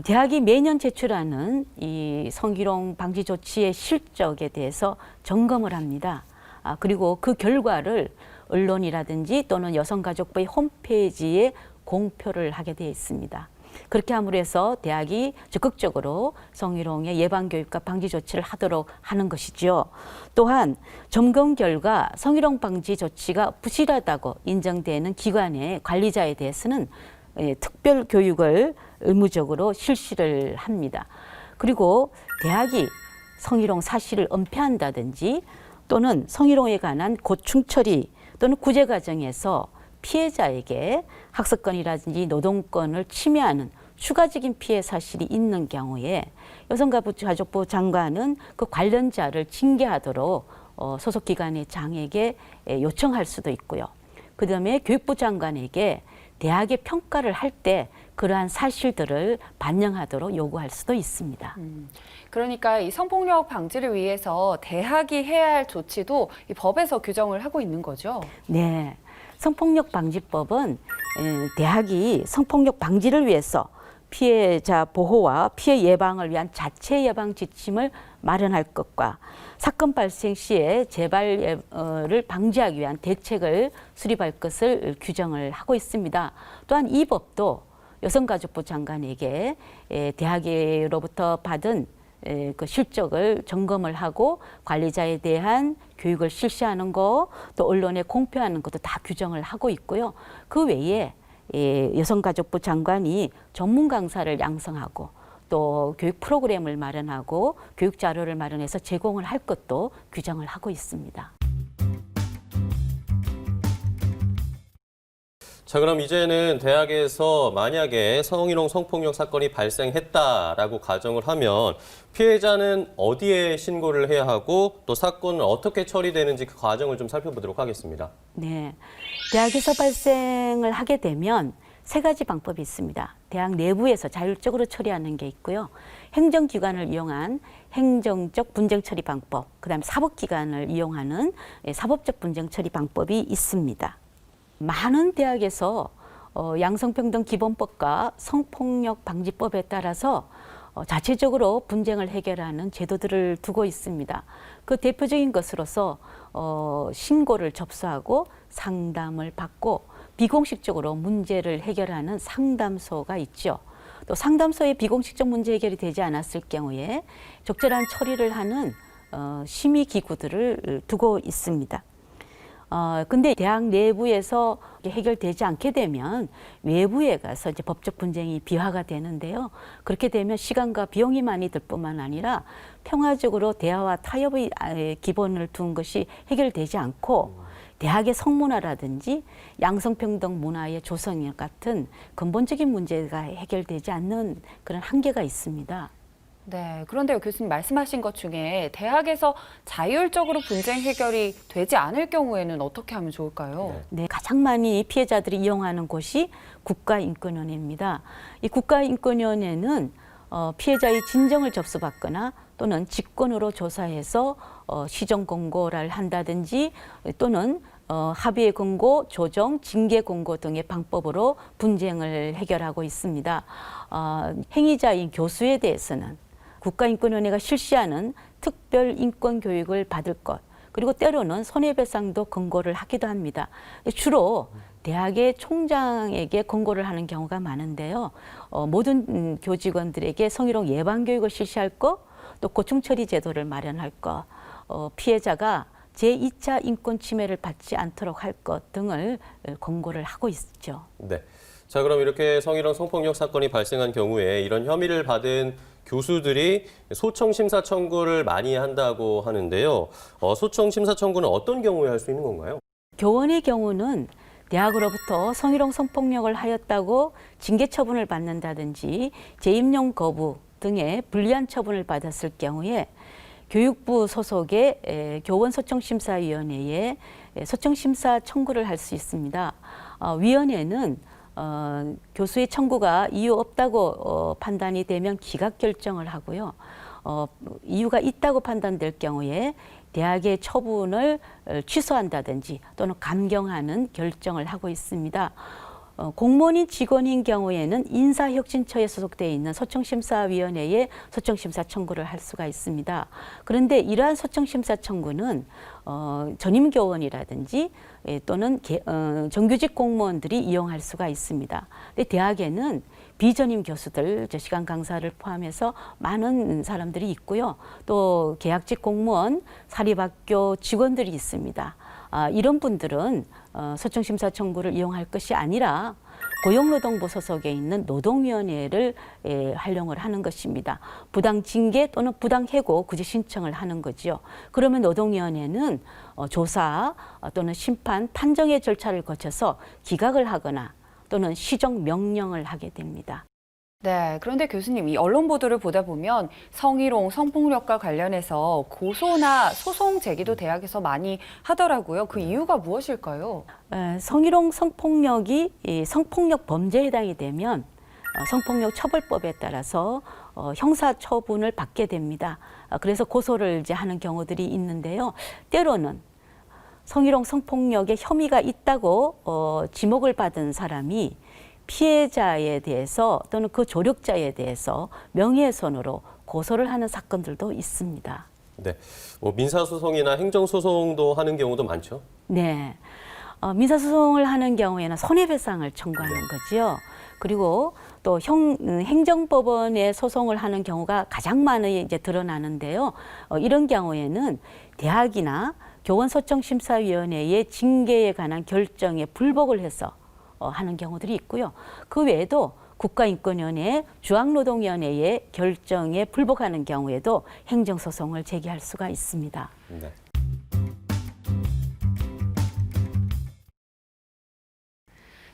대학이 매년 제출하는 이 성희롱 방지 조치의 실적에 대해서 점검을 합니다. 그리고 그 결과를 언론이라든지 또는 여성가족부의 홈페이지에 공표를 하게 되어 있습니다. 그렇게 함으로 해서 대학이 적극적으로 성희롱의 예방교육과 방지 조치를 하도록 하는 것이죠. 또한 점검 결과 성희롱 방지 조치가 부실하다고 인정되는 기관의 관리자에 대해서는 특별 교육을 의무적으로 실시를 합니다. 그리고 대학이 성희롱 사실을 은폐한다든지 또는 성희롱에 관한 고충 처리 또는 구제 과정에서 피해자에게 학습권이라든지 노동권을 침해하는 추가적인 피해 사실이 있는 경우에 여성가족부 장관은 그 관련자를 징계하도록 소속 기관의 장에게 요청할 수도 있고요. 그다음에 교육부 장관에게 대학의 평가를 할 때 그러한 사실들을 반영하도록 요구할 수도 있습니다. 그러니까 이 성폭력 방지를 위해서 대학이 해야 할 조치도 이 법에서 규정을 하고 있는 거죠? 네. 성폭력 방지법은 대학이 성폭력 방지를 위해서 피해자 보호와 피해 예방을 위한 자체 예방 지침을 마련할 것과 사건 발생 시에 재발을 방지하기 위한 대책을 수립할 것을 규정을 하고 있습니다. 또한 이 법도 여성가족부 장관에게 대학으로부터 받은 그 실적을 점검을 하고 관리자에 대한 교육을 실시하는 거, 또 언론에 공표하는 것도 다 규정을 하고 있고요. 그 외에 여성가족부 장관이 전문 강사를 양성하고 또 교육 프로그램을 마련하고 교육 자료를 마련해서 제공을 할 것도 규정을 하고 있습니다. 자, 그럼 이제는 대학에서 만약에 성희롱 성폭력 사건이 발생했다라고 가정을 하면 피해자는 어디에 신고를 해야 하고 또 사건은 어떻게 처리되는지 그 과정을 좀 살펴보도록 하겠습니다. 네, 대학에서 발생을 하게 되면 세 가지 방법이 있습니다. 대학 내부에서 자율적으로 처리하는 게 있고요. 행정기관을 이용한 행정적 분쟁 처리 방법, 그다음에 사법기관을 이용하는 사법적 분쟁 처리 방법이 있습니다. 많은 대학에서 양성평등 기본법과 성폭력 방지법에 따라서 자체적으로 분쟁을 해결하는 제도들을 두고 있습니다. 그 대표적인 것으로서 신고를 접수하고 상담을 받고 비공식적으로 문제를 해결하는 상담소가 있죠. 또 상담소에 비공식적 문제 해결이 되지 않았을 경우에 적절한 처리를 하는 심의기구들을 두고 있습니다. 근데 대학 내부에서 해결되지 않게 되면 외부에 가서 이제 법적 분쟁이 비화가 되는데요. 그렇게 되면 시간과 비용이 많이 들 뿐만 아니라 평화적으로 대화와 타협의 기본을 둔 것이 해결되지 않고 대학의 성문화라든지 양성평등 문화의 조성 같은 근본적인 문제가 해결되지 않는 그런 한계가 있습니다. 네, 그런데요, 교수님 말씀하신 것 중에 대학에서 자율적으로 분쟁 해결이 되지 않을 경우에는 어떻게 하면 좋을까요? 네, 가장 많이 피해자들이 이용하는 곳이 국가인권위원회입니다. 이 국가인권위원회는 피해자의 진정을 접수받거나 또는 직권으로 조사해서 시정 공고를 한다든지 또는 합의의 공고, 조정, 징계 공고 등의 방법으로 분쟁을 해결하고 있습니다. 행위자인 교수에 대해서는 국가인권위원회가 실시하는 특별 인권 교육을 받을 것, 그리고 때로는 손해배상도 권고를 하기도 합니다. 주로 대학의 총장에게 권고를 하는 경우가 많은데요. 모든 교직원들에게 성희롱 예방 교육을 실시할 것, 또 고충처리 제도를 마련할 것, 피해자가 제2차 인권 침해를 받지 않도록 할 것 등을 권고를 하고 있죠. 네. 자, 그럼 이렇게 성희롱 성폭력 사건이 발생한 경우에 이런 혐의를 받은 교수들이 소청 심사 청구를 많이 한다고 하는데요. 소청 심사 청구는 어떤 경우에 할 수 있는 건가요? 교원의 경우는 대학으로부터 성희롱 성폭력을 하였다고 징계 처분을 받는다든지 재임용 거부 등의 불리한 처분을 받았을 경우에 교육부 소속의 교원 소청심사위원회에 소청심사 청구를 할 수 있습니다. 위원회는 교수의 청구가 이유 없다고 판단이 되면 기각 결정을 하고요. 이유가 있다고 판단될 경우에 대학의 처분을 취소한다든지 또는 감경하는 결정을 하고 있습니다. 공무원인 직원인 경우에는 인사혁신처에 소속되어 있는 소청심사위원회에 소청심사 청구를 할 수가 있습니다. 그런데 이러한 소청심사 청구는 전임교원이라든지 또는 정규직 공무원들이 이용할 수가 있습니다. 근데 대학에는 비전임 교수들, 시간 강사를 포함해서 많은 사람들이 있고요. 또 계약직 공무원, 사립학교 직원들이 있습니다. 이런 분들은 소청심사 청구를 이용할 것이 아니라 고용노동부 소속에 있는 노동위원회를 활용을 하는 것입니다. 부당징계 또는 부당해고 구제 신청을 하는 거죠. 그러면 노동위원회는 조사 또는 심판, 판정의 절차를 거쳐서 기각을 하거나 또는 시정 명령을 하게 됩니다. 네, 그런데 교수님, 이 언론 보도를 보다 보면 성희롱, 성폭력과 관련해서 고소나 소송 제기도 대학에서 많이 하더라고요. 그 이유가 무엇일까요? 성희롱, 성폭력이 성폭력 범죄에 해당이 되면 성폭력 처벌법에 따라서 형사 처분을 받게 됩니다. 그래서 고소를 이제 하는 경우들이 있는데요. 때로는 성희롱, 성폭력에 혐의가 있다고 지목을 받은 사람이 피해자에 대해서 또는 그 조력자에 대해서 명예훼손으로 고소를 하는 사건들도 있습니다. 네, 민사소송이나 행정소송도 하는 경우도 많죠? 네, 민사소송을 하는 경우에는 손해배상을 청구하는 거죠. 그리고 또 행정법원에 소송을 하는 경우가 가장 많이 이제 드러나는데요. 이런 경우에는 대학이나 교원소청심사위원회의 징계에 관한 결정에 불복을 해서 하는 경우들이 있고요. 그 외에도 국가인권위원회, 중앙노동위원회의 결정에 불복하는 경우에도 행정소송을 제기할 수가 있습니다. 네.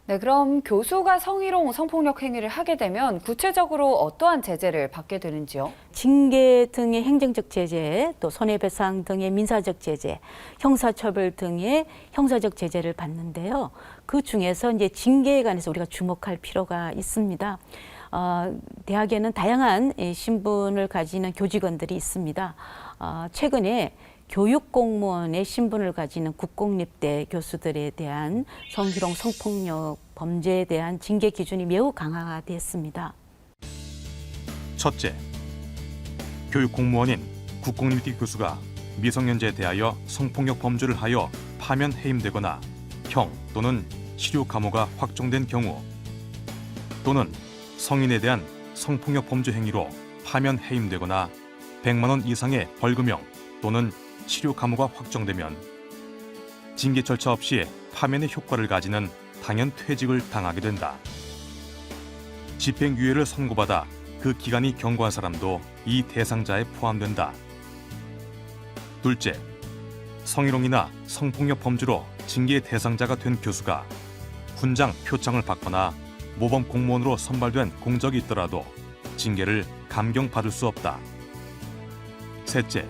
네, 그럼 교수가 성희롱, 성폭력 행위를 하게 되면 구체적으로 어떠한 제재를 받게 되는지요? 징계 등의 행정적 제재, 또 손해배상 등의 민사적 제재, 형사처벌 등의 형사적 제재를 받는데요. 그 중에서 이제 징계에 관해서 우리가 주목할 필요가 있습니다. 대학에는 다양한 신분을 가지는 교직원들이 있습니다. 최근에 교육공무원의 신분을 가지는 국공립대 교수들에 대한 성희롱, 성폭력 범죄에 대한 징계 기준이 매우 강화가 됐습니다. 첫째, 교육공무원인 국공립대 교수가 미성년자에 대하여 성폭력 범죄를 하여 파면 해임되거나 형 또는 실효 감호가 확정된 경우, 또는 성인에 대한 성폭력 범죄 행위로 파면 해임되거나 100만 원 이상의 벌금형 또는 실효 감호가 확정되면 징계 절차 없이 파면의 효과를 가지는 당연 퇴직을 당하게 된다. 집행유예를 선고받아 그 기간이 경과한 사람도 이 대상자에 포함된다. 둘째, 성희롱이나 성폭력 범죄로 징계 대상자가 된 교수가 훈장, 표창을 받거나 모범 공무원으로 선발된 공적이 있더라도 징계를 감경받을 수 없다. 셋째,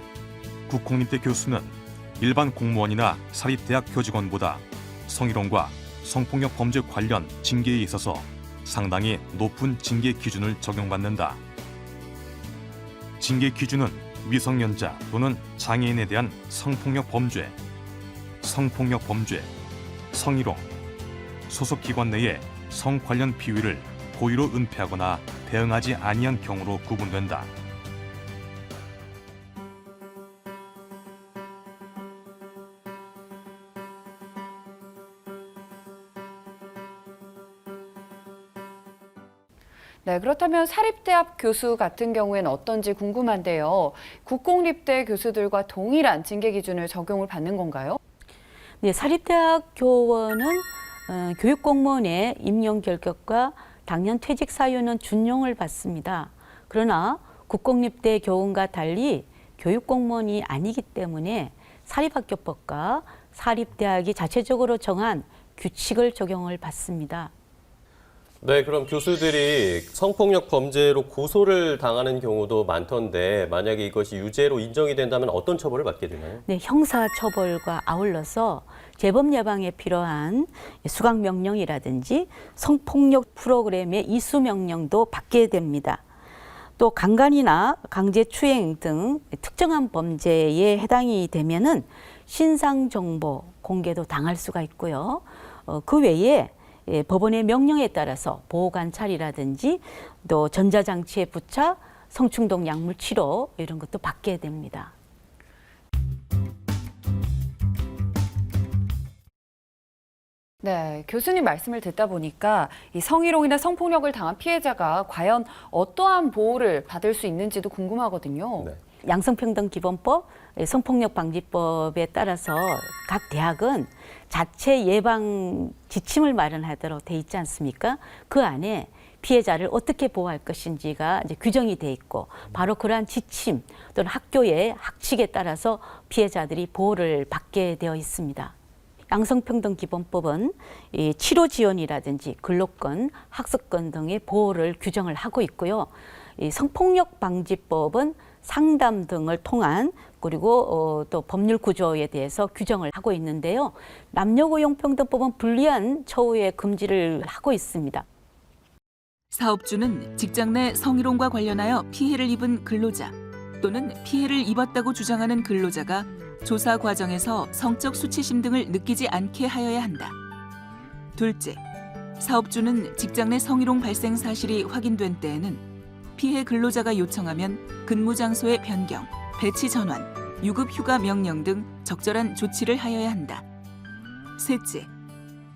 국공립대 교수는 일반 공무원이나 사립대학 교직원보다 성희롱과 성폭력 범죄 관련 징계에 있어서 상당히 높은 징계 기준을 적용받는다. 징계 기준은 미성년자 또는 장애인에 대한 성폭력 범죄, 성폭력 범죄, 성희롱, 소속 기관 내에 성 관련 피의를 고의로 은폐하거나 대응하지 아니한 경우로 구분된다. 네, 그렇다면 사립대학 교수 같은 경우에는 어떤지 궁금한데요. 국공립대 교수들과 동일한 징계 기준을 적용을 받는 건가요? 네, 사립대학 교원은 교육공무원의 임용 결격과 당연 퇴직 사유는 준용을 받습니다. 그러나 국공립대 교원과 달리 교육공무원이 아니기 때문에 사립학교법과 사립대학이 자체적으로 정한 규칙을 적용을 받습니다. 네, 그럼 교수들이 성폭력 범죄로 고소를 당하는 경우도 많던데 만약에 이것이 유죄로 인정이 된다면 어떤 처벌을 받게 되나요? 네, 형사처벌과 아울러서 재범 예방에 필요한 수강명령이라든지 성폭력 프로그램의 이수명령도 받게 됩니다. 또 강간이나 강제추행 등 특정한 범죄에 해당이 되면은 신상정보 공개도 당할 수가 있고요. 그 외에 법원의 명령에 따라서 보호관찰이라든지 또 전자장치의 부착, 성충동 약물 치료 이런 것도 받게 됩니다. 네, 교수님 말씀을 듣다 보니까 이 성희롱이나 성폭력을 당한 피해자가 과연 어떠한 보호를 받을 수 있는지도 궁금하거든요. 네. 양성평등기본법, 성폭력방지법에 따라서 각 대학은 자체 예방 지침을 마련하도록 돼 있지 않습니까? 그 안에 피해자를 어떻게 보호할 것인지가 이제 규정이 돼 있고 바로 그러한 지침 또는 학교의 학칙에 따라서 피해자들이 보호를 받게 되어 있습니다. 양성평등기본법은 이 치료 지원이라든지 근로권, 학습권 등의 보호를 규정을 하고 있고요. 이 성폭력방지법은 상담 등을 통한 그리고 또 법률 구조에 대해서 규정을 하고 있는데요. 남녀고용평등법은 불리한 처우의 금지를 하고 있습니다. 사업주는 직장 내 성희롱과 관련하여 피해를 입은 근로자 또는 피해를 입었다고 주장하는 근로자가 조사 과정에서 성적 수치심 등을 느끼지 않게 하여야 한다. 둘째, 사업주는 직장 내 성희롱 발생 사실이 확인된 때에는 피해 근로자가 요청하면 근무 장소의 변경, 배치 전환, 유급 휴가 명령 등 적절한 조치를 하여야 한다. 셋째,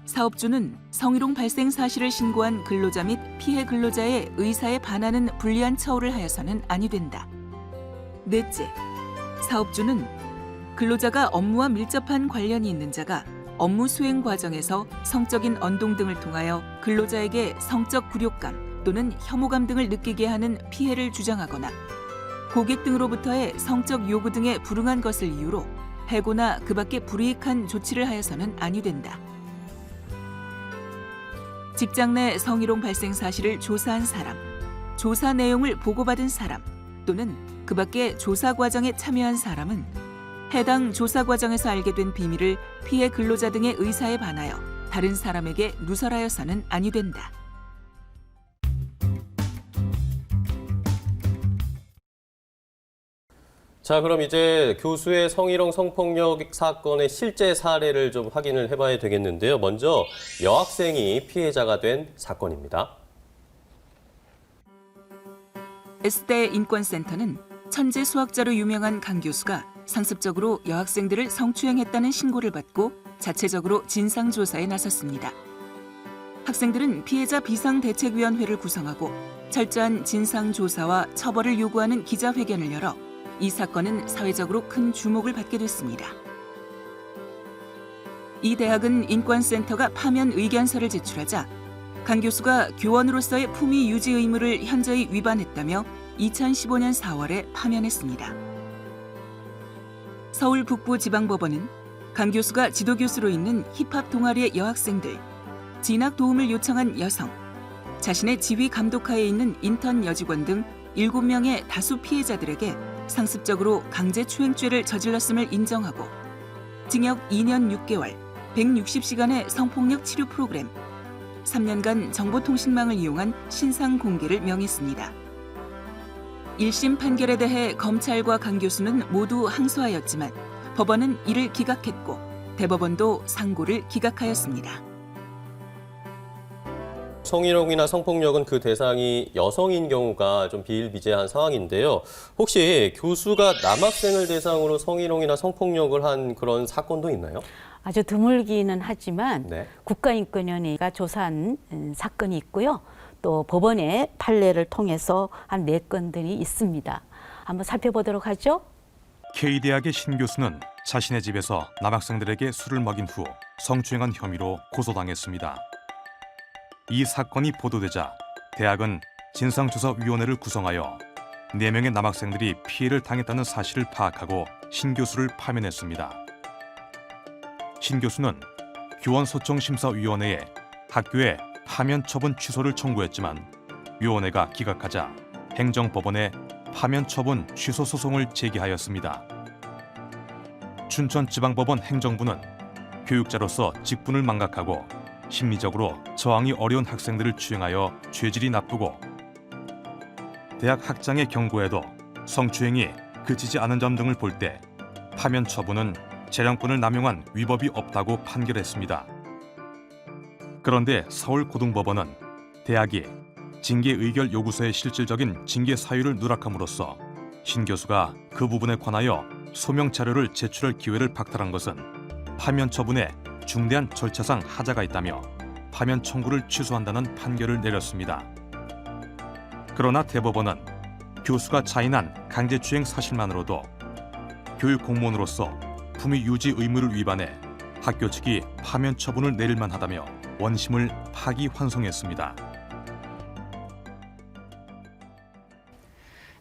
사업주는 성희롱 발생 사실을 신고한 근로자 및 피해 근로자의 의사에 반하는 불리한 처우를 하여서는 아니 된다. 넷째, 사업주는 근로자가 업무와 밀접한 관련이 있는 자가 업무 수행 과정에서 성적인 언동 등을 통하여 근로자에게 성적 굴욕감 또는 혐오감 등을 느끼게 하는 피해를 주장하거나 고객 등으로부터의 성적 요구 등에 불응한 것을 이유로 해고나 그 밖의 불이익한 조치를 하여서는 아니 된다. 직장 내 성희롱 발생 사실을 조사한 사람, 조사 내용을 보고받은 사람 또는 그 밖의 조사 과정에 참여한 사람은 해당 조사 과정에서 알게 된 비밀을 피해 근로자 등의 의사에 반하여 다른 사람에게 누설하여서는 아니 된다. 자, 그럼 이제 교수의 성희롱 성폭력 사건의 실제 사례를 좀 확인을 해봐야 되겠는데요. 먼저 여학생이 피해자가 된 사건입니다. S대 인권센터는 천재 수학자로 유명한 강 교수가 상습적으로 여학생들을 성추행했다는 신고를 받고 자체적으로 진상조사에 나섰습니다. 학생들은 피해자 비상대책위원회를 구성하고 철저한 진상조사와 처벌을 요구하는 기자회견을 열어 이 사건은 사회적으로 큰 주목을 받게 됐습니다. 이 대학은 인권센터가 파면 의견서를 제출하자 강 교수가 교원으로서의 품위 유지 의무를 현저히 위반했다며 2015년 4월에 파면했습니다. 서울 북부지방법원은 강 교수가 지도교수로 있는 힙합 동아리의 여학생들, 진학 도움을 요청한 여성, 자신의 지휘 감독하에 있는 인턴 여직원 등 7명의 다수 피해자들에게 상습적으로 강제추행죄를 저질렀음을 인정하고 징역 2년 6개월, 160시간의 성폭력 치료 프로그램, 3년간 정보통신망을 이용한 신상 공개를 명했습니다. 1심 판결에 대해 검찰과 강 교수는 모두 항소하였지만 법원은 이를 기각했고 대법원도 상고를 기각하였습니다. 성희롱이나 성폭력은 그 대상이 여성인 경우가 좀 비일비재한 상황인데요. 혹시 교수가 남학생을 대상으로 성희롱이나 성폭력을 한 그런 사건도 있나요? 아주 드물기는 하지만 네. 국가인권위원회가 조사한 사건이 있고요. 또 법원의 판례를 통해서 한 4건들이 있습니다. 한번 살펴보도록 하죠. K대학의 신 교수는 자신의 집에서 남학생들에게 술을 먹인 후 성추행한 혐의로 고소당했습니다. 이 사건이 보도되자 대학은 진상조사위원회를 구성하여 4명의 남학생들이 피해를 당했다는 사실을 파악하고 신 교수를 파면했습니다. 신 교수는 교원소청심사위원회에 학교에 파면 처분 취소를 청구했지만 위원회가 기각하자 행정법원에 파면 처분 취소 소송을 제기하였습니다. 춘천지방법원 행정부는 교육자로서 직분을 망각하고 심리적으로 저항이 어려운 학생들을 추행하여 죄질이 나쁘고 대학 학장의 경고에도 성추행이 그치지 않은 점 등을 볼 때 파면 처분은 재량권을 남용한 위법이 없다고 판결했습니다. 그런데 서울고등법원은 대학이 징계 의결 요구서의 실질적인 징계 사유를 누락함으로써 신 교수가 그 부분에 관하여 소명 자료를 제출할 기회를 박탈한 것은 파면 처분에 중대한 절차상 하자가 있다며 파면 청구를 취소한다는 판결을 내렸습니다. 그러나 대법원은 교수가 자인한 강제추행 사실만으로도 교육 공무원으로서 품위 유지 의무를 위반해 학교 측이 파면 처분을 내릴 만하다며 원심을 파기환송했습니다.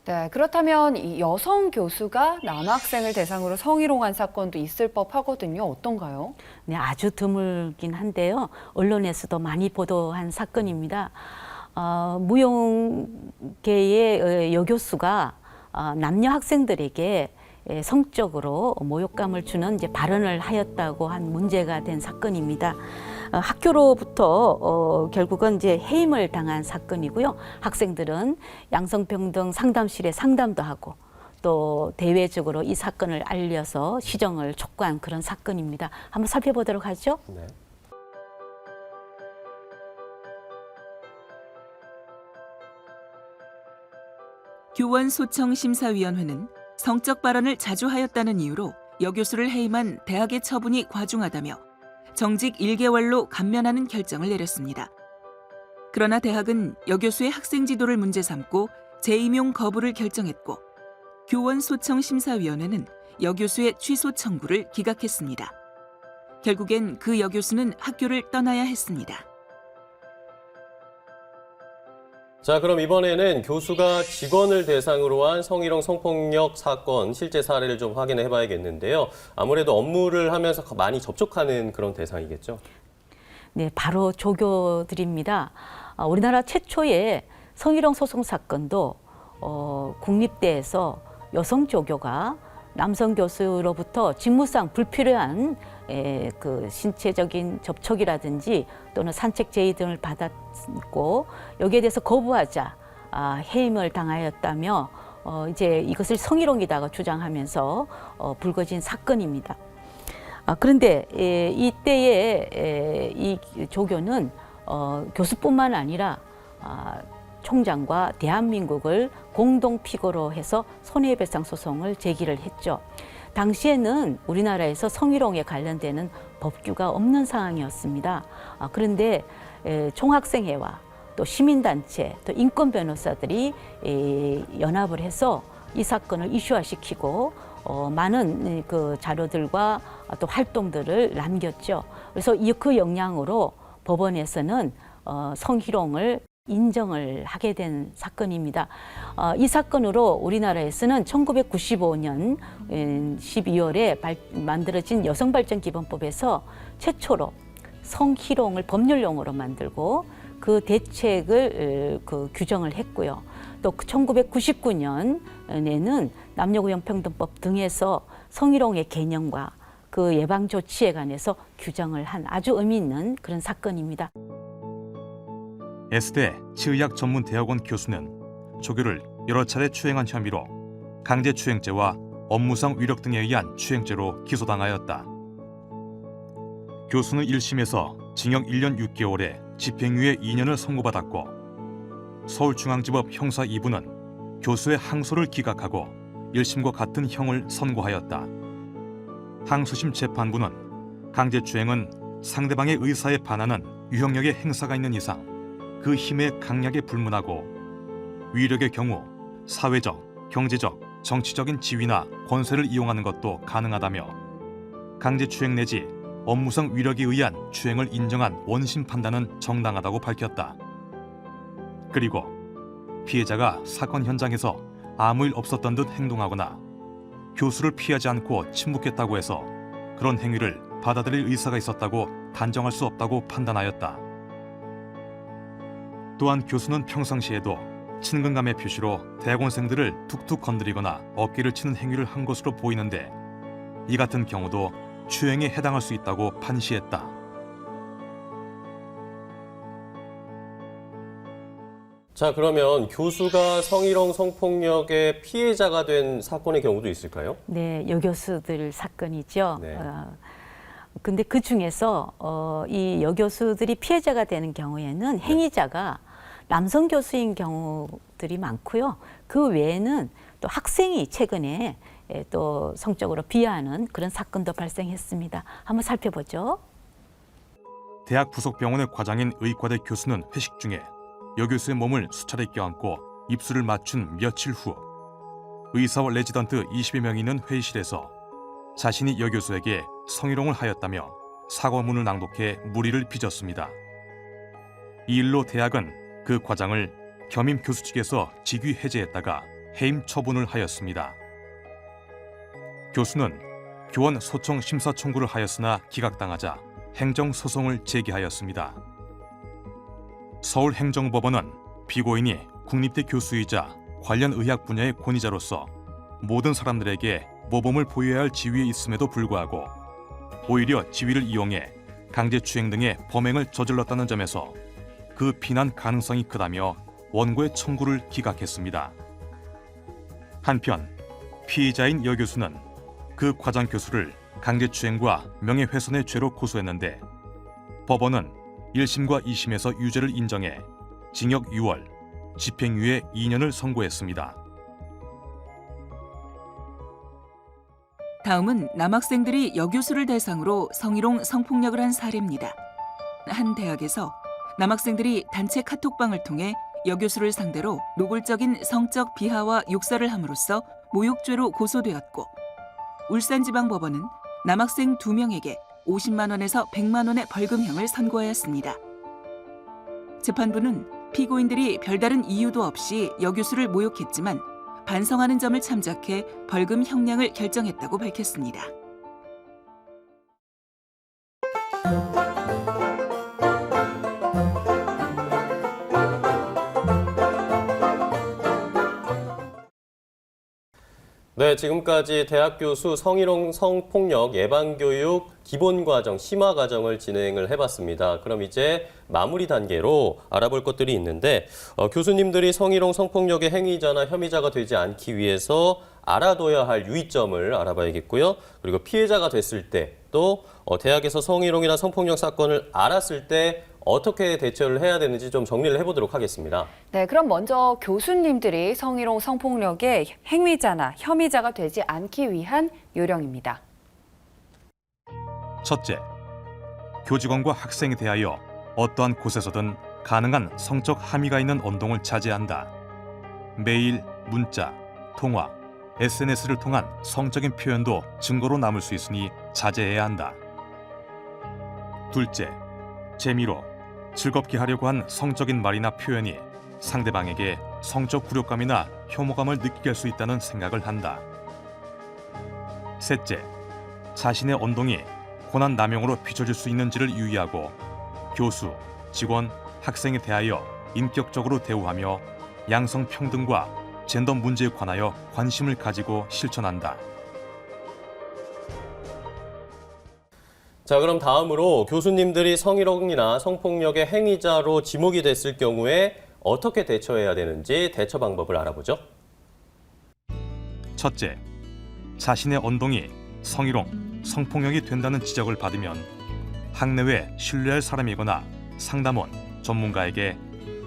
네, 그렇다면 이 여성 교수가 남학생을 대상으로 성희롱한 사건도 있을 법하거든요. 어떤가요? 네, 아주 드물긴 한데요. 언론에서도 많이 보도한 사건입니다. 무용계의 여교수가 남녀 학생들에게 성적으로 모욕감을 주는 이제 발언을 하였다고 한 문제가 된 사건입니다. 학교로부터 결국은 이제 해임을 당한 사건이고요. 학생들은 양성평등 상담실에 상담도 하고 또 대외적으로 이 사건을 알려서 시정을 촉구한 그런 사건입니다. 한번 살펴보도록 하죠. 네. 교원소청심사위원회는 성적 발언을 자주 하였다는 이유로 여교수를 해임한 대학의 처분이 과중하다며 정직 1개월로 감면하는 결정을 내렸습니다. 그러나 대학은 여교수의 학생 지도를 문제 삼고 재임용 거부를 결정했고 교원 소청 심사위원회는 여교수의 취소 청구를 기각했습니다. 결국엔 그 여교수는 학교를 떠나야 했습니다. 자, 그럼 이번에는 교수가 직원을 대상으로 한 성희롱 성폭력 사건 실제 사례를 좀 확인해 봐야겠는데요. 아무래도 업무를 하면서 많이 접촉하는 그런 대상이겠죠? 네, 바로 조교들입니다. 우리나라 최초의 성희롱 소송 사건도 국립대에서 여성 조교가 남성 교수로부터 직무상 불필요한 그 신체적인 접촉이라든지 또는 산책 제의 등을 받았고 여기에 대해서 거부하자 해임을 당하였다며 이제 이것을 성희롱이다가 주장하면서 불거진 사건입니다. 그런데 이때의 이 조교는 교수뿐만 아니라 총장과 대한민국을 공동 피고로 해서 손해배상 소송을 제기를 했죠. 당시에는 우리나라에서 성희롱에 관련되는 법규가 없는 상황이었습니다. 그런데 총학생회와 또 시민단체, 또 인권 변호사들이 연합을 해서 이 사건을 이슈화시키고 많은 그 자료들과 또 활동들을 남겼죠. 그래서 그 영향으로 법원에서는 성희롱을 인정을 하게 된 사건입니다. 이 사건으로 우리나라에서는 1995년 12월에 만들어진 여성발전기본법에서 최초로 성희롱을 법률용어로 만들고 그 대책을 규정을 했고요. 또 1999년에는 남녀고용평등법 등에서 성희롱의 개념과 그 예방 조치에 관해서 규정을 한 아주 의미 있는 그런 사건입니다. S대 치의학전문대학원 교수는 조교를 여러 차례 추행한 혐의로 강제추행죄와 업무상 위력 등에 의한 추행죄로 기소당하였다. 교수는 1심에서 징역 1년 6개월에 집행유예 2년을 선고받았고 서울중앙지법 형사 2부는 교수의 항소를 기각하고 1심과 같은 형을 선고하였다. 항소심 재판부는 강제추행은 상대방의 의사에 반하는 유형력의 행사가 있는 이상 그 힘의 강약에 불문하고 위력의 경우 사회적, 경제적, 정치적인 지위나 권세를 이용하는 것도 가능하다며 강제추행 내지 업무상 위력에 의한 추행을 인정한 원심 판단은 정당하다고 밝혔다. 그리고 피해자가 사건 현장에서 아무 일 없었던 듯 행동하거나 교수를 피하지 않고 침묵했다고 해서 그런 행위를 받아들일 의사가 있었다고 단정할 수 없다고 판단하였다. 또한 교수는 평상시에도 친근감의 표시로 대학원생들을 툭툭 건드리거나 어깨를 치는 행위를 한 것으로 보이는데 이 같은 경우도 추행에 해당할 수 있다고 판시했다. 자, 그러면 교수가 성희롱 성폭력의 피해자가 된 사건의 경우도 있을까요? 네, 여교수들 사건이죠. 네. 근데 그 중에서 이 여교수들이 피해자가 되는 경우에는 행위자가 남성 교수인 경우들이 많고요. 그 외에는 또 학생이 최근에 또 성적으로 비하하는 그런 사건도 발생했습니다. 한번 살펴보죠. 대학 부속병원의 과장인 의과대 교수는 회식 중에 여교수의 몸을 수차례 껴안고 입술을 맞춘 며칠 후 의사와 레지던트 20여 명이 있는 회의실에서 자신이 여교수에게 성희롱을 하였다며 사과문을 낭독해 물의를 빚었습니다. 이 일로 대학은 그 과장을 겸임 교수 측에서 직위 해제했다가 해임 처분을 하였습니다. 교수는 교원 소청 심사 청구를 하였으나 기각당하자 행정소송을 제기하였습니다. 서울행정법원은 피고인이 국립대 교수이자 관련 의학 분야의 권위자로서 모든 사람들에게 모범을 보여야 할 지위에 있음에도 불구하고 오히려 지위를 이용해 강제추행 등의 범행을 저질렀다는 점에서 그 비난 가능성이 크다며 원고의 청구를 기각했습니다. 한편 피의자인 여교수는 그 과장 교수를 강제추행과 명예훼손의 죄로 고소했는데 법원은 1심과 2심에서 유죄를 인정해 징역 6월, 집행유예 2년을 선고했습니다. 다음은 남학생들이 여교수를 대상으로 성희롱 성폭력을 한 사례입니다. 한 대학에서 남학생들이 단체 카톡방을 통해 여교수를 상대로 노골적인 성적 비하와 욕설을 함으로써 모욕죄로 고소되었고, 울산지방법원은 남학생 2명에게 50만 원에서 100만 원의 벌금형을 선고하였습니다. 재판부는 피고인들이 별다른 이유도 없이 여교수를 모욕했지만 반성하는 점을 참작해 벌금 형량을 결정했다고 밝혔습니다. 네, 지금까지 대학 교수 성희롱 성폭력 예방교육 기본과정, 심화과정을 진행을 해봤습니다. 그럼 이제 마무리 단계로 알아볼 것들이 있는데, 교수님들이 성희롱 성폭력의 행위자나 혐의자가 되지 않기 위해서 알아둬야 할 유의점을 알아봐야겠고요. 그리고 피해자가 됐을 때, 또 대학에서 성희롱이나 성폭력 사건을 알았을 때 어떻게 대처를 해야 되는지 좀 정리를 해보도록 하겠습니다. 네, 그럼 먼저 교수님들이 성희롱 성폭력의 행위자나 혐의자가 되지 않기 위한 요령입니다. 첫째, 교직원과 학생에 대하여 어떠한 곳에서든 가능한 성적 함의가 있는 언동을 자제한다. 메일, 문자, 통화, SNS를 통한 성적인 표현도 증거로 남을 수 있으니 자제해야 한다. 둘째, 재미로 즐겁게 하려고 한 성적인 말이나 표현이 상대방에게 성적 굴욕감이나 혐오감을 느끼게 할 수 있다는 생각을 한다. 셋째, 자신의 언동이 권한 남용으로 비춰질 수 있는지를 유의하고 교수, 직원, 학생에 대하여 인격적으로 대우하며 양성평등과 젠더 문제에 관하여 관심을 가지고 실천한다. 자, 그럼 다음으로 교수님들이 성희롱이나 성폭력의 행위자로 지목이 됐을 경우에 어떻게 대처해야 되는지 대처 방법을 알아보죠. 첫째, 자신의 언동이 성희롱, 성폭력이 된다는 지적을 받으면 학내외 신뢰할 사람이거나 상담원, 전문가에게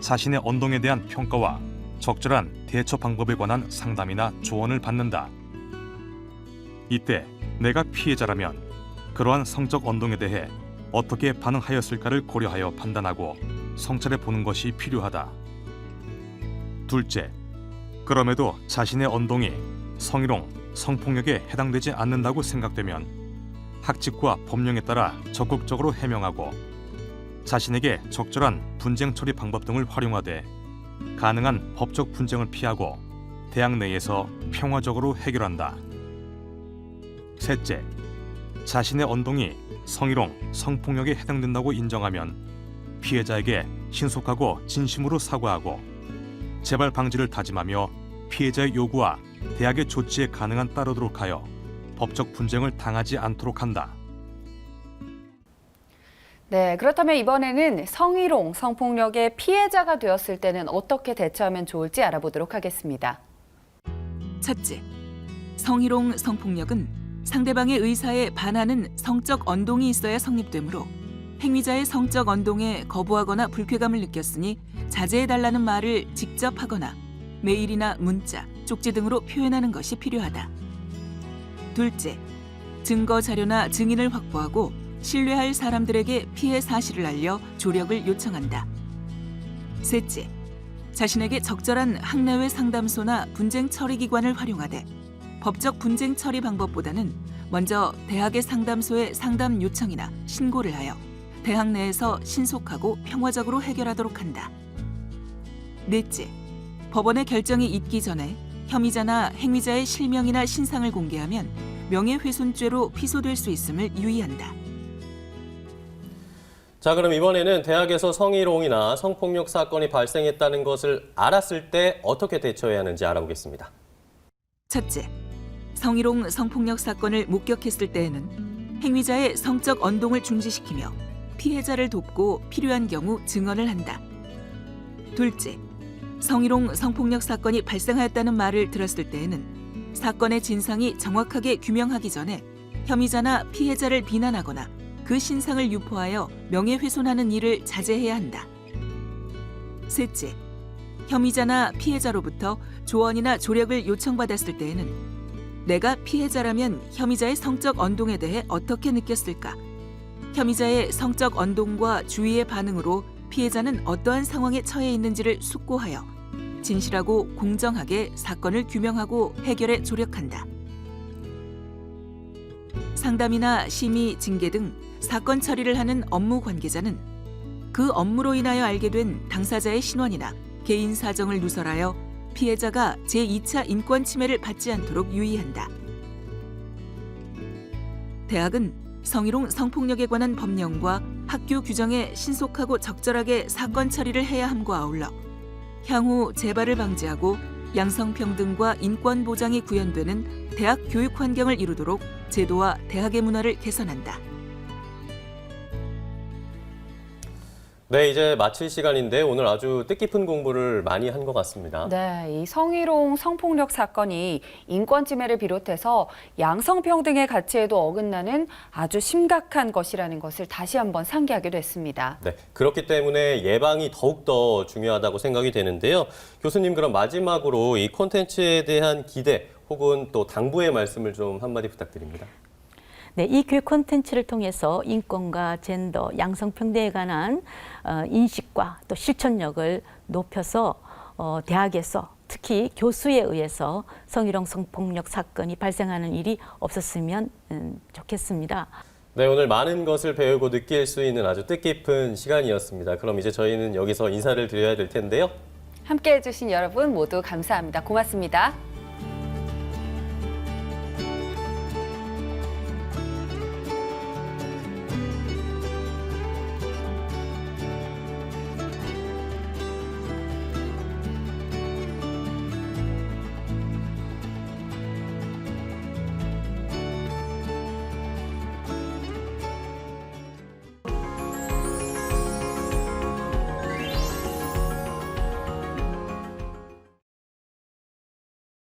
자신의 언동에 대한 평가와 적절한 대처 방법에 관한 상담이나 조언을 받는다. 이때 내가 피해자라면 그러한 성적 언동에 대해 어떻게 반응하였을까를 고려하여 판단하고 성찰해 보는 것이 필요하다. 둘째, 그럼에도 자신의 언동이 성희롱, 성폭력에 해당되지 않는다고 생각되면 학칙과 법령에 따라 적극적으로 해명하고 자신에게 적절한 분쟁 처리 방법 등을 활용하되 가능한 법적 분쟁을 피하고 대학 내에서 평화적으로 해결한다. 셋째, 자신의 언동이 성희롱, 성폭력에 해당된다고 인정하면 피해자에게 신속하고 진심으로 사과하고 재발 방지를 다짐하며 피해자의 요구와 대학의 조치에 가능한 따르도록 하여 법적 분쟁을 당하지 않도록 한다. 네, 그렇다면 이번에는 성희롱, 성폭력의 피해자가 되었을 때는 어떻게 대처하면 좋을지 알아보도록 하겠습니다. 첫째, 성희롱, 성폭력은 상대방의 의사에 반하는 성적 언동이 있어야 성립되므로 행위자의 성적 언동에 거부하거나 불쾌감을 느꼈으니 자제해달라는 말을 직접 하거나 메일이나 문자, 쪽지 등으로 표현하는 것이 필요하다. 둘째, 증거 자료나 증인을 확보하고 신뢰할 사람들에게 피해 사실을 알려 조력을 요청한다. 셋째, 자신에게 적절한 학내외 상담소나 분쟁 처리 기관을 활용하되 법적 분쟁 처리 방법보다는 먼저 대학의 상담소에 상담 요청이나 신고를 하여 대학 내에서 신속하고 평화적으로 해결하도록 한다. 넷째, 법원의 결정이 있기 전에 혐의자나 행위자의 실명이나 신상을 공개하면 명예훼손죄로 피소될 수 있음을 유의한다. 자, 그럼 이번에는 대학에서 성희롱이나 성폭력 사건이 발생했다는 것을 알았을 때 어떻게 대처해야 하는지 알아보겠습니다. 첫째, 성희롱, 성폭력 사건을 목격했을 때에는 행위자의 성적 언동을 중지시키며 피해자를 돕고 필요한 경우 증언을 한다. 둘째, 성희롱, 성폭력 사건이 발생하였다는 말을 들었을 때에는 사건의 진상이 정확하게 규명하기 전에 혐의자나 피해자를 비난하거나 그 신상을 유포하여 명예훼손하는 일을 자제해야 한다. 셋째, 혐의자나 피해자로부터 조언이나 조력을 요청받았을 때에는 내가 피해자라면 혐의자의 성적 언동에 대해 어떻게 느꼈을까? 혐의자의 성적 언동과 주위의 반응으로 피해자는 어떠한 상황에 처해 있는지를 숙고하여 진실하고 공정하게 사건을 규명하고 해결에 조력한다. 상담이나 심의, 징계 등 사건 처리를 하는 업무 관계자는 그 업무로 인하여 알게 된 당사자의 신원이나 개인 사정을 누설하여 피해자가 제2차 인권 침해를 받지 않도록 유의한다. 대학은 성희롱 성폭력에 관한 법령과 학교 규정에 신속하고 적절하게 사건 처리를 해야 함과 아울러 향후 재발을 방지하고 양성평등과 인권 보장이 구현되는 대학 교육 환경을 이루도록 제도와 대학의 문화를 개선한다. 네, 이제 마칠 시간인데 오늘 아주 뜻깊은 공부를 많이 한 것 같습니다. 네, 이 성희롱 성폭력 사건이 인권 침해를 비롯해서 양성평등의 가치에도 어긋나는 아주 심각한 것이라는 것을 다시 한번 상기하게 됐습니다. 네, 그렇기 때문에 예방이 더욱더 중요하다고 생각이 되는데요. 교수님, 그럼 마지막으로 이 콘텐츠에 대한 기대 혹은 또 당부의 말씀을 좀 한마디 부탁드립니다. 네, 이 교육 콘텐츠를 통해서 인권과 젠더, 양성평등에 관한 인식과 또 실천력을 높여서 대학에서 특히 교수에 의해서 성희롱 성폭력 사건이 발생하는 일이 없었으면 좋겠습니다. 네, 오늘 많은 것을 배우고 느낄 수 있는 아주 뜻깊은 시간이었습니다. 그럼 이제 저희는 여기서 인사를 드려야 될 텐데요. 함께해 주신 여러분 모두 감사합니다. 고맙습니다.